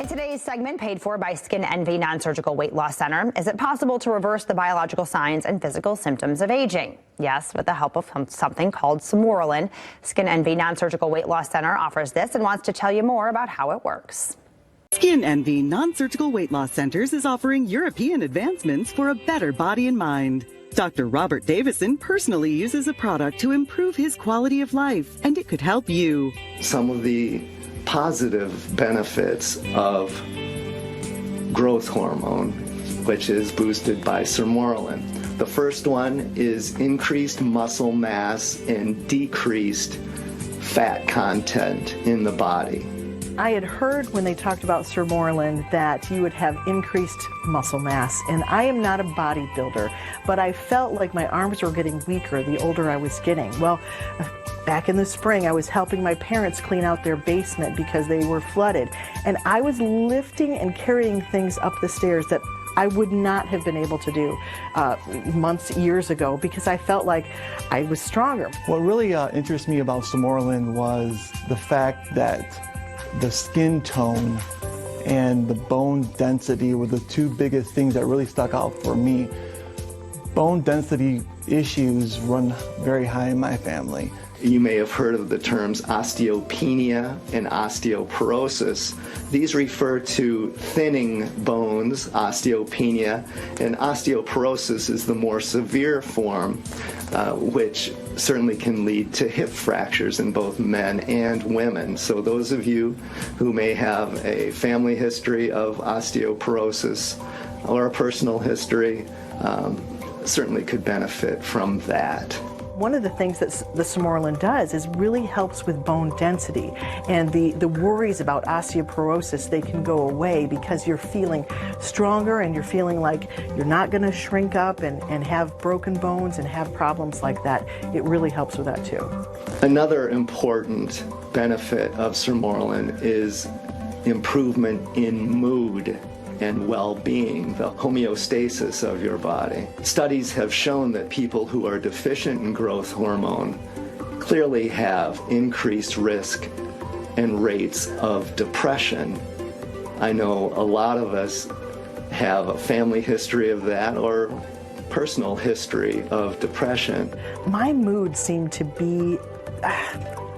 Today's segment paid for by Skin Envy Non-Surgical Weight Loss Center. Is it possible to reverse the biological signs and physical symptoms of aging? Yes, with the help of something called Sermorelin. Skin Envy Non-Surgical Weight Loss Center offers this and wants to tell you more about how it works. Skin Envy Non-Surgical Weight Loss Centers is offering European advancements for a better body and mind. Dr. Robert Davison personally uses a product to improve his quality of life, and it could help you. Some of the positive benefits of growth hormone, which is boosted by Sermorelin. The first one is increased muscle mass and decreased fat content in the body. I had heard when they talked about Sermorelin that you would have increased muscle mass, and I am not a bodybuilder, but I felt like my arms were getting weaker the older I was getting. Well, back in the spring, I was helping my parents clean out their basement because they were flooded, and I was lifting and carrying things up the stairs that I would not have been able to do years ago because I felt like I was stronger. What really interests me about Sermorelin was the fact that the skin tone and the bone density were the two biggest things that really stuck out for me. Bone density issues run very high in my family. You may have heard of the terms osteopenia and osteoporosis. These refer to thinning bones, osteopenia, and osteoporosis is the more severe form, which certainly can lead to hip fractures in both men and women. So those of you who may have a family history of osteoporosis or a personal history certainly could benefit from that. One of the things that the Sermorelin does is really helps with bone density, and the worries about osteoporosis, they can go away because you're feeling stronger and you're feeling like you're not going to shrink up and have broken bones and have problems like that. It really helps with that too. Another important benefit of Sermorelin is improvement in mood and well-being, the homeostasis of your body. Studies have shown that people who are deficient in growth hormone clearly have increased risk and rates of depression. I know a lot of us have a family history of that or personal history of depression. My mood seemed to be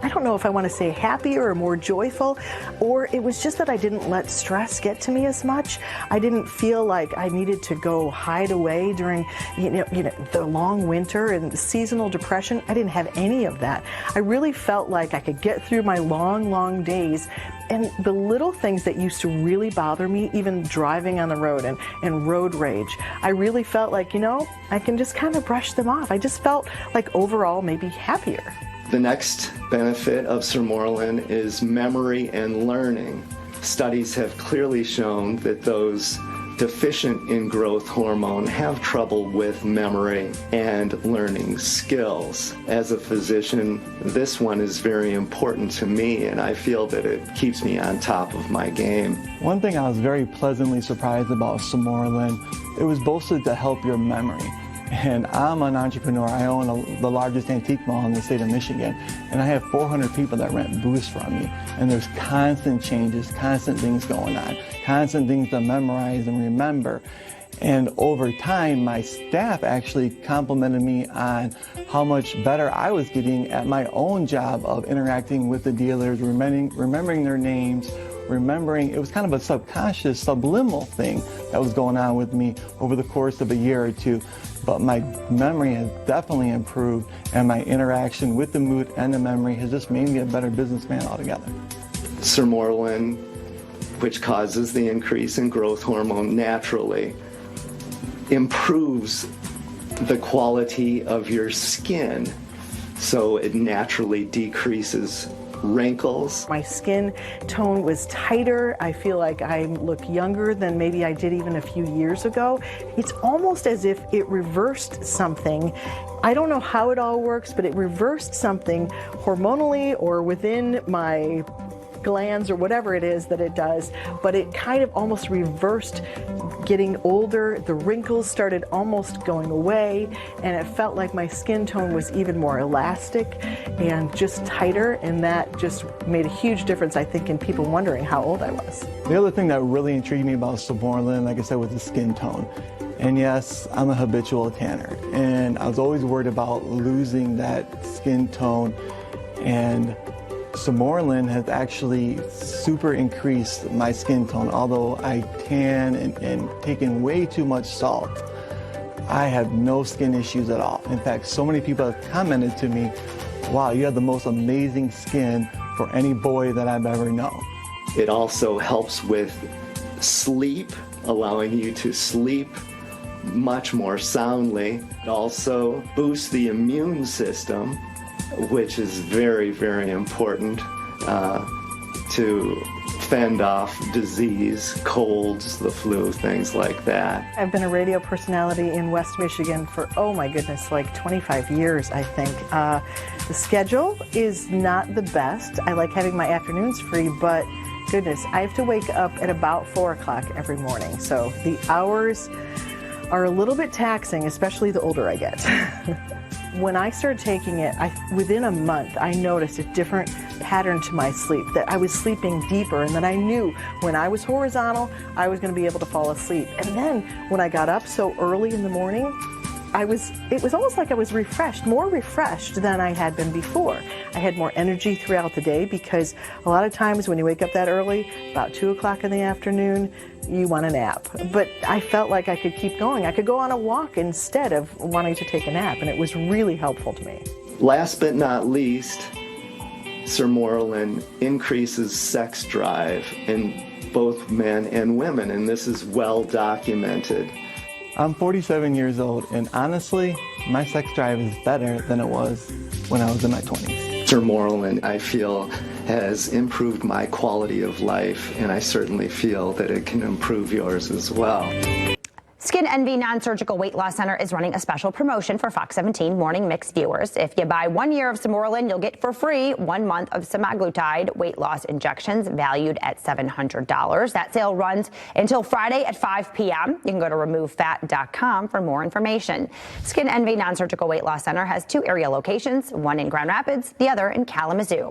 I don't know if I want to say happier or more joyful, or it was just that I didn't let stress get to me as much. I didn't feel like I needed to go hide away during the long winter and seasonal depression. I didn't have any of that. I really felt like I could get through my long days, and the little things that used to really bother me, even driving on the road and road rage, I really felt like, I can just kind of brush them off. I just felt like overall maybe happier. The next benefit of Sermorelin is memory and learning. Studies have clearly shown that those deficient in growth hormone have trouble with memory and learning skills. As a physician, this one is very important to me, and I feel that it keeps me on top of my game. One thing I was very pleasantly surprised about Sermorelin, it was boasted to help your memory. And I'm an entrepreneur. I own the largest antique mall in the state of Michigan, and I have 400 people that rent booths from me. And there's constant changes, constant things going on, constant things to memorize and remember. And over time, my staff actually complimented me on how much better I was getting at my own job of interacting with the dealers, remembering their names, remembering. It was kind of a subconscious, subliminal thing that was going on with me over the course of a year or two. But my memory has definitely improved, and my interaction with the mood and the memory has just made me a better businessman altogether. Sermorelin, which causes the increase in growth hormone naturally, improves the quality of your skin, so it naturally decreases wrinkles. My skin tone was tighter. I feel like I look younger than maybe I did even a few years ago. It's almost as if it reversed something. I don't know how it all works, but it reversed something hormonally or within my glands or whatever it is that it does, but it kind of almost reversed getting older. The wrinkles started almost going away, and it felt like my skin tone was even more elastic and just tighter, and that just made a huge difference, I think, in people wondering how old I was. The other thing that really intrigued me about Samorelin, like I said, was the skin tone. And yes, I'm a habitual tanner, and I was always worried about losing that skin tone. And Samorelin has actually super increased my skin tone. Although I tan and taken way too much salt, I have no skin issues at all. In fact, so many people have commented to me, wow, you have the most amazing skin for any boy that I've ever known. It also helps with sleep, allowing you to sleep much more soundly. It also boosts the immune system, which is very, very important to fend off disease, colds, the flu, things like that. I've been a radio personality in West Michigan for, oh my goodness, like 25 years, I think. The schedule is not the best. I like having my afternoons free, but goodness, I have to wake up at about 4 o'clock every morning. So the hours are a little bit taxing, especially the older I get. When I started taking it, within a month, I noticed a different pattern to my sleep, that I was sleeping deeper, and that I knew when I was horizontal, I was going to be able to fall asleep. And then when I got up so early in the morning, it was almost like I was refreshed, more refreshed than I had been before. I had more energy throughout the day, because a lot of times when you wake up that early, about 2 o'clock in the afternoon, you want a nap. But I felt like I could keep going. I could go on a walk instead of wanting to take a nap, and it was really helpful to me. Last but not least, Samorelin increases sex drive in both men and women, and this is well documented. I'm 47 years old, and honestly, my sex drive is better than it was when I was in my 20s. Samorelin, I feel, has improved my quality of life, and I certainly feel that it can improve yours as well. Skin Envy Non-Surgical Weight Loss Center is running a special promotion for Fox 17 Morning Mix viewers. If you buy 1 year of Samorelin, you'll get for free 1 month of semaglutide weight loss injections valued at $700. That sale runs until Friday at 5 p.m. You can go to removefat.com for more information. Skin Envy Non-Surgical Weight Loss Center has 2 area locations, one in Grand Rapids, the other in Kalamazoo.